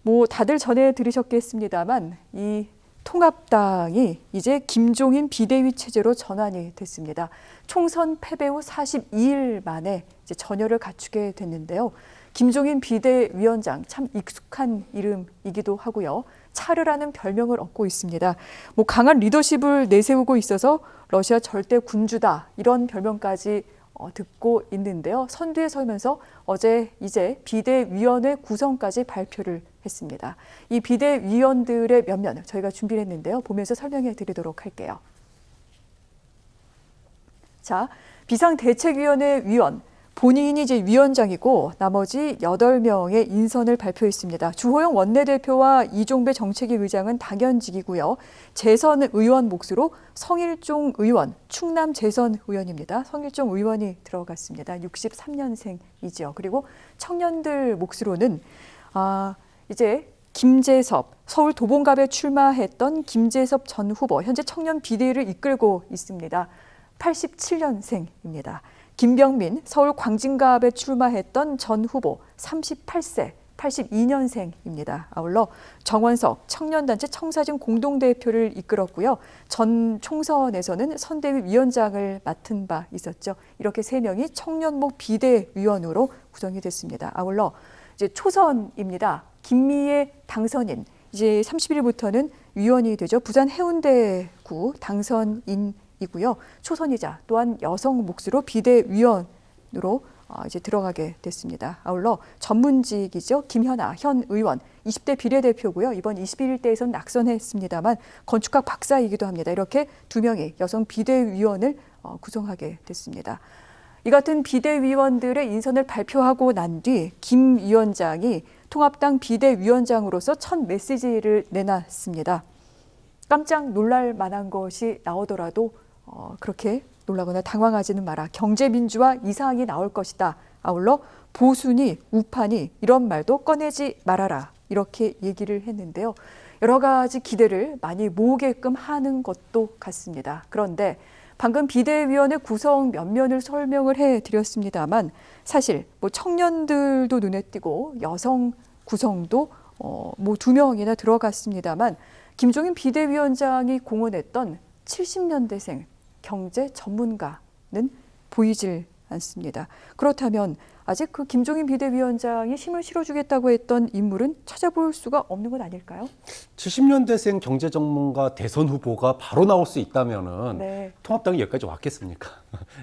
뭐 다들 전해 들으셨겠습니다만 이 통합당이 이제 김종인 비대위 체제로 전환이 됐습니다. 총선 패배 후 42일 만에 이제 전열을 갖추게 됐는데요. 김종인 비대위원장 참 익숙한 이름이기도 하고요. 차르라는 별명을 얻고 있습니다. 뭐 강한 리더십을 내세우고 있어서 러시아 절대 군주다 이런 별명까지 듣고 있는데요. 선두에 서면서 어제 이제 비대위원회 구성까지 발표를 했습니다. 이 비대위원들의 면면 저희가 준비를 했는데요. 보면서 설명해 드리도록 할게요. 자, 비상대책위원회 위원. 본인이 이제 위원장이고 나머지 8명의 인선을 발표했습니다. 주호영 원내대표와 이종배 정책위 의장은 당연직이고요. 재선 의원 몫으로 성일종 의원, 충남 재선 의원입니다. 성일종 의원이 들어갔습니다. 63년생이죠. 그리고 청년들 몫으로는 이제 김재섭, 서울 도봉갑에 출마했던 김재섭 전 후보, 현재 청년 비대위를 이끌고 있습니다. 87년생입니다. 김병민, 서울 광진갑에 출마했던 전 후보 38세, 82년생입니다. 아울러 정원석, 청년단체 청사진 공동대표를 이끌었고요. 전 총선에서는 선대위 위원장을 맡은 바 있었죠. 이렇게 3명이 청년목 비대위원으로 구성이 됐습니다. 아울러 이제 초선입니다. 김미애 당선인, 이제 30일부터는 위원이 되죠. 부산 해운대구 당선인이고요. 초선이자 또한 여성 몫으로 비대위원으로 이제 들어가게 됐습니다. 아울러 전문직이죠. 김현아 현 의원 20대 비례대표고요. 이번 21대에선 낙선했습니다만 건축학 박사이기도 합니다. 이렇게 2명의 여성 비대위원을 구성하게 됐습니다. 이 같은 비대위원들의 인선을 발표하고 난 뒤 김 위원장이 통합당 비대위원장으로서 첫 메시지를 내놨습니다. 깜짝 놀랄 만한 것이 나오더라도 그렇게 놀라거나 당황하지는 마라. 경제민주화 이상이 나올 것이다. 아울러 보수니 우파니 이런 말도 꺼내지 말아라. 이렇게 얘기를 했는데요. 여러 가지 기대를 많이 모으게끔 하는 것도 같습니다. 그런데 방금 비대위원회 구성 면면을 설명을 해드렸습니다만 사실 뭐 청년들도 눈에 띄고 여성 구성도 뭐 2명이나 들어갔습니다만 김종인 비대위원장이 공언했던 70년대생 경제 전문가는 보이질 않습니다. 그렇다면 아직 그 김종인 비대위원장이 힘을 실어주겠다고 했던 인물은 찾아볼 수가 없는 건 아닐까요? 70년대생 경제 전문가 대선 후보가 바로 나올 수 있다면은 네. 통합당이 여기까지 왔겠습니까?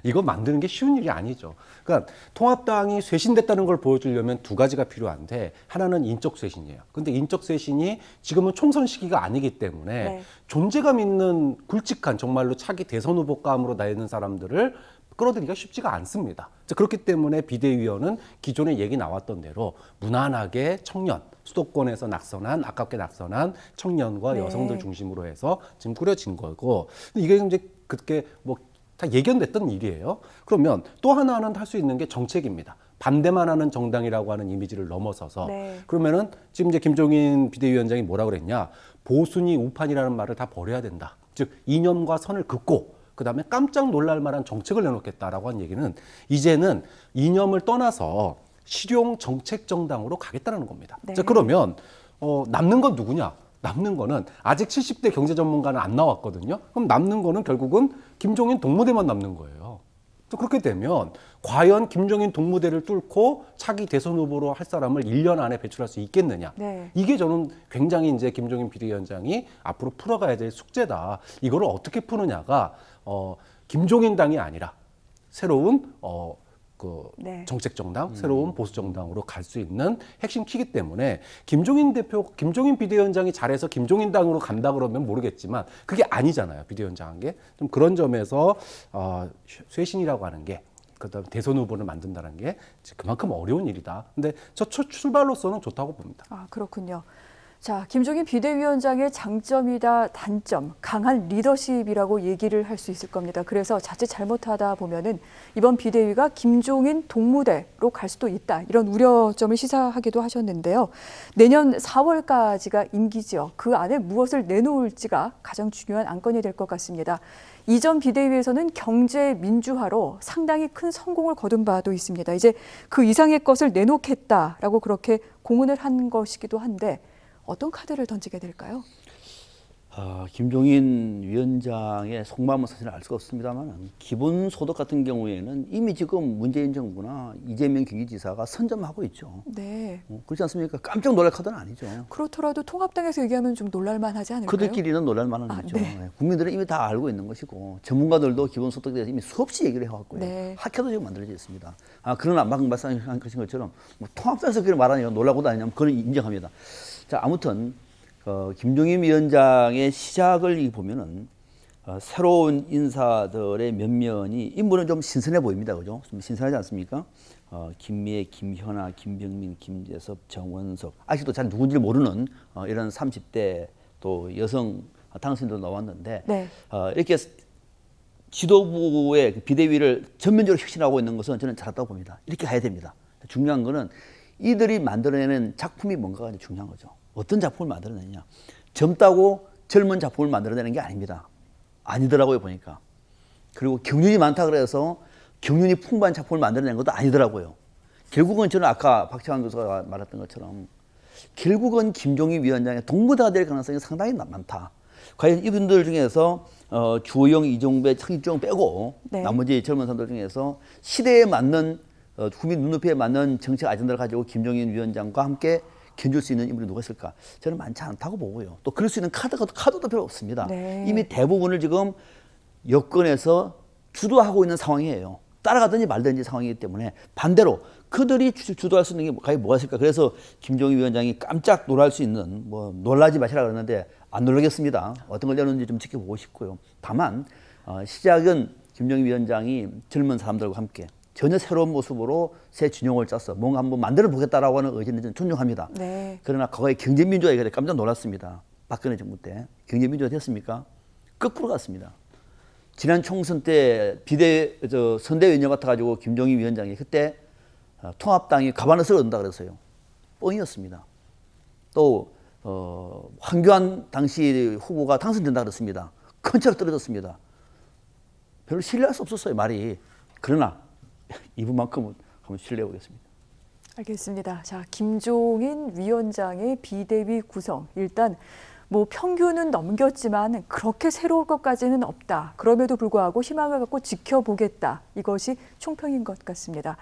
이거 만드는 게 쉬운 일이 아니죠. 그러니까 통합당이 쇄신됐다는 걸 보여주려면 2가지가 필요한데 하나는 인적 쇄신이에요. 근데 인적 쇄신이 지금은 총선 시기가 아니기 때문에 네. 존재감 있는 굵직한 정말로 차기 대선 후보감으로 나있는 사람들을 끌어들이기가 쉽지가 않습니다. 그렇기 때문에 비대위원은 기존에 얘기 나왔던 대로 무난하게 청년, 수도권에서 아깝게 낙선한 청년과 네. 여성들 중심으로 해서 지금 꾸려진 거고, 이게 이제 그렇게 뭐 다 예견됐던 일이에요. 그러면 또 하나는 할 수 있는 게 정책입니다. 반대만 하는 정당이라고 하는 이미지를 넘어서서 네. 그러면은 지금 이제 김종인 비대위원장이 뭐라 그랬냐? 보수니 우판이라는 말을 다 버려야 된다. 즉 이념과 선을 긋고 그다음에 깜짝 놀랄 만한 정책을 내놓겠다라고 한 얘기는 이제는 이념을 떠나서 실용 정책 정당으로 가겠다는 겁니다. 네. 자, 그러면 남는 건 누구냐? 남는 거는 아직 70대 경제 전문가는 안 나왔거든요. 그럼 남는 거는 결국은 김종인 동무대만 남는 거예요. 또 그렇게 되면 과연 김종인 동무대를 뚫고 차기 대선 후보로 할 사람을 1년 안에 배출할 수 있겠느냐. 네. 이게 저는 굉장히 이제 김종인 비대위원장이 앞으로 풀어가야 될 숙제다. 이거를 어떻게 푸느냐가 김종인 당이 아니라 새로운 네. 정책 정당, 새로운 보수 정당으로 갈 수 있는 핵심 키기 때문에 김종인 비대위원장이 잘해서 김종인 당으로 간다 그러면 모르겠지만 그게 아니잖아요. 비대위원장 한 게. 좀 그런 점에서 쇄신이라고 하는 게 그다음 대선 후보를 만든다는 게 그만큼 어려운 일이다. 근데 저 출발로서는 좋다고 봅니다. 그렇군요. 자, 김종인 비대위원장의 장점이다 단점, 강한 리더십이라고 얘기를 할 수 있을 겁니다. 그래서 자칫 잘못하다 보면은 이번 비대위가 김종인 동무대로 갈 수도 있다. 이런 우려점을 시사하기도 하셨는데요. 내년 4월까지가 임기지요. 그 안에 무엇을 내놓을지가 가장 중요한 안건이 될 것 같습니다. 이전 비대위에서는 경제 민주화로 상당히 큰 성공을 거둔 바도 있습니다. 이제 그 이상의 것을 내놓겠다라고 그렇게 공언을 한 것이기도 한데 어떤 카드를 던지게 될까요? 김종인 위원장의 속마음은 사실 알 수가 없습니다만 기본소득 같은 경우에는 이미 지금 문재인 정부나 이재명 경기지사가 선점하고 있죠. 네. 그렇지 않습니까? 깜짝 놀랄 카드는 아니죠. 그렇더라도 통합당에서 얘기하면 좀 놀랄만 하지 않을까요? 그들끼리는 놀랄 만한 거죠. 네. 국민들은 이미 다 알고 있는 것이고 전문가들도 기본소득에 대해서 이미 수없이 얘기를 해왔고요. 네. 학회도 지금 만들어져 있습니다. 그러나 방금 말씀하신 것처럼 통합당에서 그렇게 말하니까 놀라고도 아니냐면 그건 인정합니다. 자, 아무튼 김종인 위원장의 시작을 보면은 새로운 인사들의 면면이 인물은 좀 신선해 보입니다, 그죠? 좀 신선하지 않습니까? 김미애, 김현아, 김병민, 김재섭, 정원석 아직도 잘 누군지 모르는 이런 30대 또 여성 당선인도 나왔는데 네. 이렇게 지도부의 비대위를 전면적으로 혁신하고 있는 것은 저는 잘했다고 봅니다. 이렇게 가야 됩니다. 중요한 거는 이들이 만들어내는 작품이 뭔가가 중요한 거죠. 어떤 작품을 만들어내냐. 젊다고 젊은 작품을 만들어내는 게 아닙니다. 아니더라고요, 보니까. 그리고 경륜이 많다 그래서 경륜이 풍부한 작품을 만들어내는 것도 아니더라고요. 결국은 저는 아까 박찬환 교수가 말했던 것처럼 결국은 김종인 위원장의 동무대가 될 가능성이 상당히 많다. 과연 이분들 중에서 주호영, 이종배, 청일종 빼고 네. 나머지 젊은 사람들 중에서 시대에 맞는 국민 눈높이에 맞는 정책 아젠다를 가지고 김종인 위원장과 함께 견줄 수 있는 인물이 누가 있을까? 저는 많지 않다고 보고요. 또 그럴 수 있는 카드도 별로 없습니다. 네. 이미 대부분을 지금 여권에서 주도하고 있는 상황이에요. 따라가든지 말든지 상황이기 때문에 반대로 그들이 주도할 수 있는 게 과연 뭐가 있을까? 그래서 김종인 위원장이 깜짝 놀랄 수 있는 놀라지 마시라 그러는데 안 놀라겠습니다. 어떤 걸 내놓는지 좀 지켜보고 싶고요. 다만 시작은 김종인 위원장이 젊은 사람들과 함께 전혀 새로운 모습으로 새 진영을 짜서 뭔가 한번 만들어 보겠다라고 하는 의지는 저는 존중합니다. 네. 그러나 과거에 경제민주화에 깜짝 놀랐습니다. 박근혜 정부 때 경제민주화 됐습니까? 거꾸로 갔습니다. 지난 총선 때 선대위원장 같아가지고 김종인 위원장이 그때 통합당이 가반을 쓸어넣는다 그랬어요. 뻥이었습니다. 또 황교안 당시 후보가 당선된다 그랬습니다. 큰 차로 떨어졌습니다. 별로 신뢰할 수 없었어요, 말이. 그러나 이분만큼은 한번 신뢰해 보겠습니다. 알겠습니다. 자, 김종인 위원장의 비대위 구성. 일단 평균은 넘겼지만 그렇게 새로울 것까지는 없다. 그럼에도 불구하고 희망을 갖고 지켜보겠다. 이것이 총평인 것 같습니다.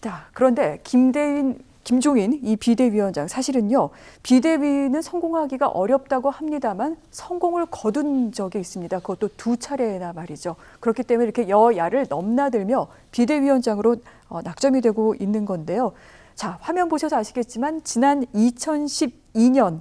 자, 그런데 김종인 이 비대위원장 사실은요. 비대위는 성공하기가 어렵다고 합니다만 성공을 거둔 적이 있습니다. 그것도 2차례나 말이죠. 그렇기 때문에 이렇게 여야를 넘나들며 비대위원장으로 낙점이 되고 있는 건데요. 자, 화면 보셔서 아시겠지만 지난 2012년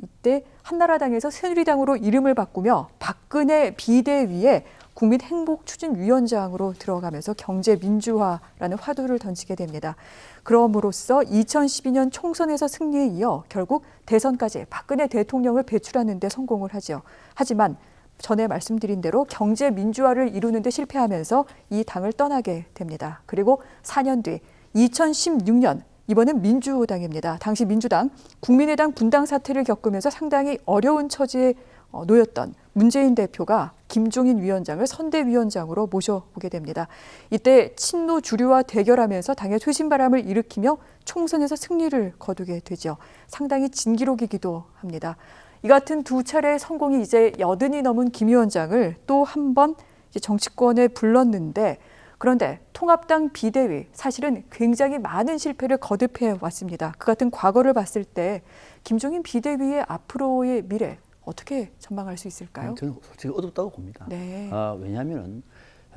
이때 한나라당에서 새누리당으로 이름을 바꾸며 박근혜 비대위에 국민행복추진위원장으로 들어가면서 경제민주화라는 화두를 던지게 됩니다. 그럼으로써 2012년 총선에서 승리에 이어 결국 대선까지 박근혜 대통령을 배출하는 데 성공을 하죠. 하지만 전에 말씀드린 대로 경제민주화를 이루는 데 실패하면서 이 당을 떠나게 됩니다. 그리고 4년 뒤 2016년 이번엔 민주당입니다. 당시 민주당 국민의당 분당 사태를 겪으면서 상당히 어려운 처지에 놓였던 문재인 대표가 김종인 위원장을 선대위원장으로 모셔보게 됩니다. 이때 친노 주류와 대결하면서 당의 퇴진바람을 일으키며 총선에서 승리를 거두게 되죠. 상당히 진기록이기도 합니다. 이 같은 2차례의 성공이 이제 80이 넘은 김 위원장을 또 한 번 정치권에 불렀는데 그런데 통합당 비대위 사실은 굉장히 많은 실패를 거듭해 왔습니다. 그 같은 과거를 봤을 때 김종인 비대위의 앞으로의 미래 어떻게 전망할 수 있을까요? 저는 솔직히 어둡다고 봅니다. 네. 왜냐하면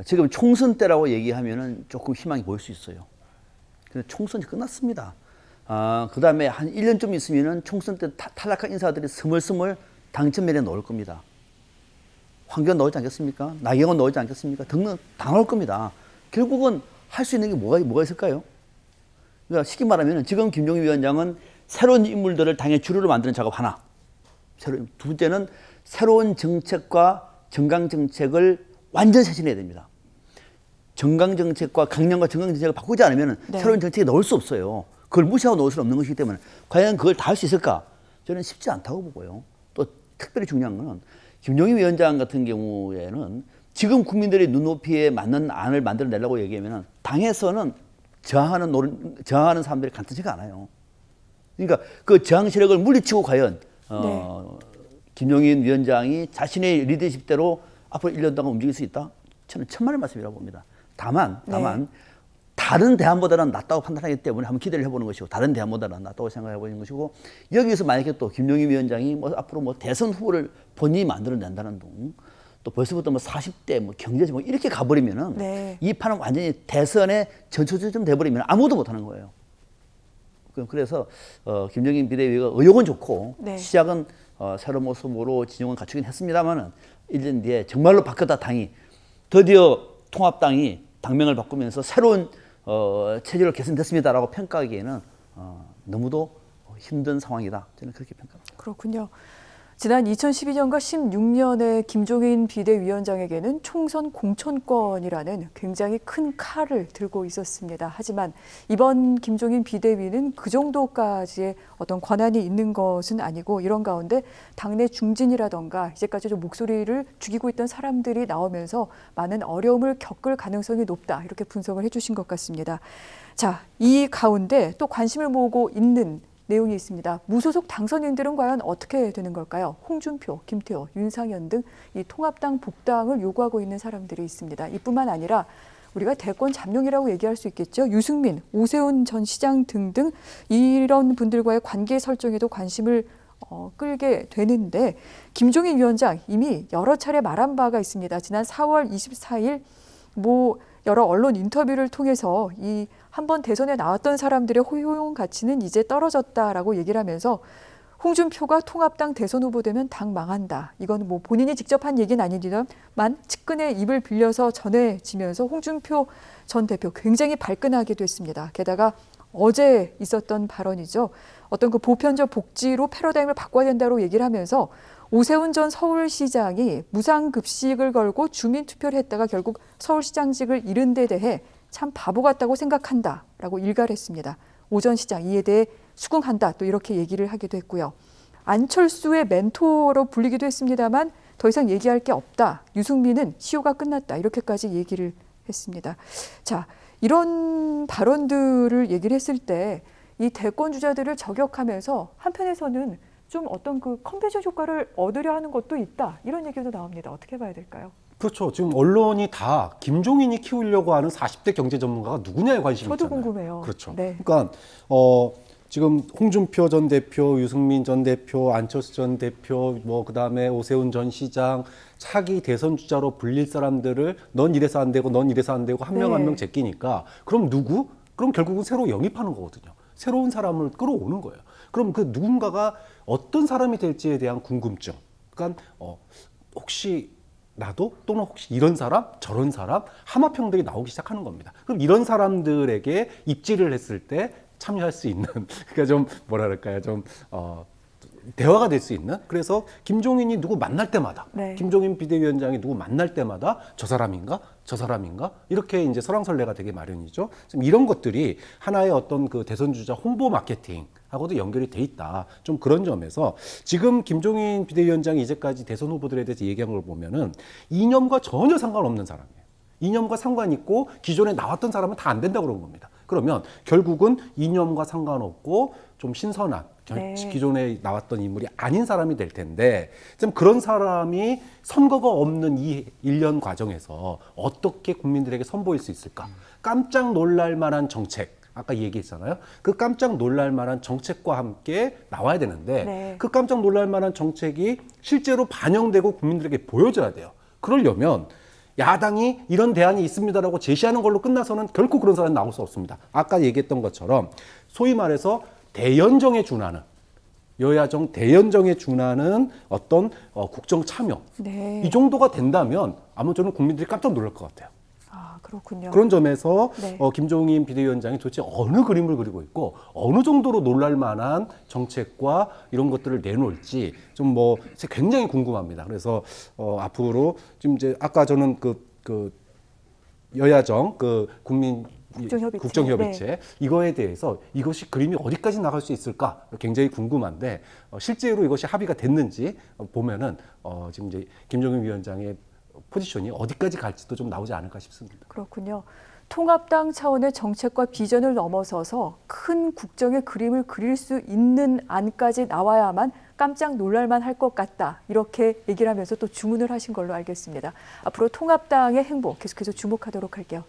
지금 총선 때라고 얘기하면 조금 희망이 보일 수 있어요. 근데 총선이 끝났습니다. 그다음에 한 1년쯤 있으면 총선 때 탈락한 인사들이 스멀스멀 당첨면에 나올 겁니다. 황교안 나오지 않겠습니까? 나경원 나오지 않겠습니까? 등등 다 나올 겁니다. 결국은 할 수 있는 게 뭐가 있을까요? 그러니까 쉽게 말하면 지금 김종인 위원장은 새로운 인물들을 당의 주류로 만드는 작업 하나. 두 번째는 새로운 정책과 정강 정책을 완전 쇄신해야 됩니다. 정강 정책과 강령과 정강 정책을 바꾸지 않으면 네. 새로운 정책이 나올 수 없어요. 그걸 무시하고 놓을 수는 없는 것이기 때문에 과연 그걸 다 할 수 있을까? 저는 쉽지 않다고 보고요. 또 특별히 중요한 거는 김종인 위원장 같은 경우에는 지금 국민들의 눈높이에 맞는 안을 만들어내려고 얘기하면 당에서는 저항하는 사람들이 간단치가 않아요. 그러니까 그 저항 세력을 물리치고 과연 김종인 위원장이 자신의 리더십대로 앞으로 1년 동안 움직일 수 있다? 저는 천만의 말씀이라고 봅니다. 다만 다른 대안보다는 낫다고 판단하기 때문에 한번 기대를 해보는 것이고 다른 대안보다는 낫다고 생각해보는 것이고 여기서 만약에 또 김종인 위원장이 앞으로 대선 후보를 본인이 만들어낸다는 둥 또 벌써부터 40대 경제지 이렇게 가버리면은 이 판은 완전히 대선의 전초주점 돼버리면 아무도 못하는 거예요. 그래서 김종인 비대위가 의욕은 좋고 시작은 새로운 모습으로 진영을 갖추긴 했습니다만은 1년 뒤에 정말로 바뀌었다 당이 드디어 통합당이 당명을 바꾸면서 새로운 체제로 개선됐습니다라고 평가하기에는 너무도 힘든 상황이다. 저는 그렇게 평가합니다. 그렇군요. 지난 2012년과 16년에 김종인 비대위원장에게는 총선 공천권이라는 굉장히 큰 칼을 들고 있었습니다. 하지만 이번 김종인 비대위는 그 정도까지의 어떤 권한이 있는 것은 아니고 이런 가운데 당내 중진이라던가 이제까지 좀 목소리를 죽이고 있던 사람들이 나오면서 많은 어려움을 겪을 가능성이 높다. 이렇게 분석을 해주신 것 같습니다. 자, 이 가운데 또 관심을 모으고 있는 내용이 있습니다. 무소속 당선인들은 과연 어떻게 되는 걸까요? 홍준표, 김태호, 윤상현 등 이 통합당 복당을 요구하고 있는 사람들이 있습니다. 이뿐만 아니라 우리가 대권 잠룡이라고 얘기할 수 있겠죠. 유승민, 오세훈 전 시장 등등 이런 분들과의 관계 설정에도 관심을 끌게 되는데 김종인 위원장 이미 여러 차례 말한 바가 있습니다. 지난 4월 24일 여러 언론 인터뷰를 통해서 이 한번 대선에 나왔던 사람들의 호용 가치는 이제 떨어졌다라고 얘기를 하면서 홍준표가 통합당 대선 후보 되면 당 망한다. 이건 본인이 직접 한 얘기는 아니지만 측근의 입을 빌려서 전해지면서 홍준표 전 대표 굉장히 발끈하게 됐습니다. 게다가 어제 있었던 발언이죠. 어떤 그 보편적 복지로 패러다임을 바꿔야 된다고 얘기를 하면서 오세훈 전 서울시장이 무상급식을 걸고 주민투표를 했다가 결국 서울시장직을 잃은 데 대해 참 바보 같다고 생각한다라고 일갈을 했습니다. 오 전 시장 이에 대해 수긍한다 또 이렇게 얘기를 하기도 했고요. 안철수의 멘토로 불리기도 했습니다만 더 이상 얘기할 게 없다. 유승민은 시효가 끝났다. 이렇게까지 얘기를 했습니다. 자, 이런 발언들을 얘기를 했을 때 이 대권 주자들을 저격하면서 한편에서는 좀 어떤 그 컨벤션 효과를 얻으려 하는 것도 있다. 이런 얘기도 나옵니다. 어떻게 봐야 될까요? 그렇죠. 지금 언론이 다 김종인이 키우려고 하는 40대 경제 전문가가 누구냐에 관심이 저도 있잖아요. 궁금해요. 그렇죠. 네. 그러니까 지금 홍준표 전 대표, 유승민 전 대표, 안철수 전 대표, 그다음에 오세훈 전 시장 차기 대선 주자로 불릴 사람들을 넌 이래서 안 되고 넌 이래서 안 되고 한 명 한 명 제끼니까 그럼 누구? 그럼 결국은 새로 영입하는 거거든요. 새로운 사람을 끌어오는 거예요. 그럼 그 누군가가 어떤 사람이 될지에 대한 궁금증. 그러니까 혹시 나도 또는 혹시 이런 사람 저런 사람 하마평들이 나오기 시작하는 겁니다. 그럼 이런 사람들에게 입지를 했을 때 참여할 수 있는 그러니까 좀 뭐랄까요 좀 대화가 될 수 있는 그래서 김종인이 누구 만날 때마다 김종인 비대위원장이 누구 만날 때마다 저 사람인가 저 사람인가 이렇게 이제 설왕설래가 되게 마련이죠. 지금 이런 것들이 하나의 어떤 그 대선 주자 홍보 마케팅 하고도 연결이 돼 있다. 좀 그런 점에서 지금 김종인 비대위원장이 이제까지 대선 후보들에 대해서 얘기한 걸 보면은 이념과 전혀 상관없는 사람이에요. 이념과 상관 있고 기존에 나왔던 사람은 다 안 된다고 그런 겁니다. 그러면 결국은 이념과 상관없고 좀 신선한 기존에 나왔던 인물이 아닌 사람이 될 텐데 좀 그런 사람이 선거가 없는 이 1년 과정에서 어떻게 국민들에게 선보일 수 있을까? 깜짝 놀랄 만한 정책. 아까 얘기했잖아요. 그 깜짝 놀랄 만한 정책과 함께 나와야 되는데 그 깜짝 놀랄 만한 정책이 실제로 반영되고 국민들에게 보여져야 돼요. 그러려면 야당이 이런 대안이 있습니다라고 제시하는 걸로 끝나서는 결코 그런 사람이 나올 수 없습니다. 아까 얘기했던 것처럼 소위 말해서 대연정에 준하는 여야정 대연정에 준하는 어떤 국정 참여 이 정도가 된다면 아마 저는 국민들이 깜짝 놀랄 것 같아요. 그렇군요. 그런 점에서 네. 김종인 비대위원장이 도대체 어느 그림을 그리고 있고 어느 정도로 놀랄 만한 정책과 이런 것들을 내놓을지 좀 뭐 굉장히 궁금합니다. 그래서 앞으로 지금 이제 아까 저는 그 여야정 국민 국정협의체 이거에 대해서 이것이 그림이 어디까지 나갈 수 있을까 굉장히 궁금한데 실제로 이것이 합의가 됐는지 보면은 지금 이제 김종인 위원장의 포지션이 어디까지 갈지도 좀 나오지 않을까 싶습니다. 그렇군요. 통합당 차원의 정책과 비전을 넘어서서 큰 국정의 그림을 그릴 수 있는 안까지 나와야만 깜짝 놀랄만 할 것 같다. 이렇게 얘기를 하면서 또 주문을 하신 걸로 알겠습니다. 앞으로 통합당의 행보 계속해서 주목하도록 할게요.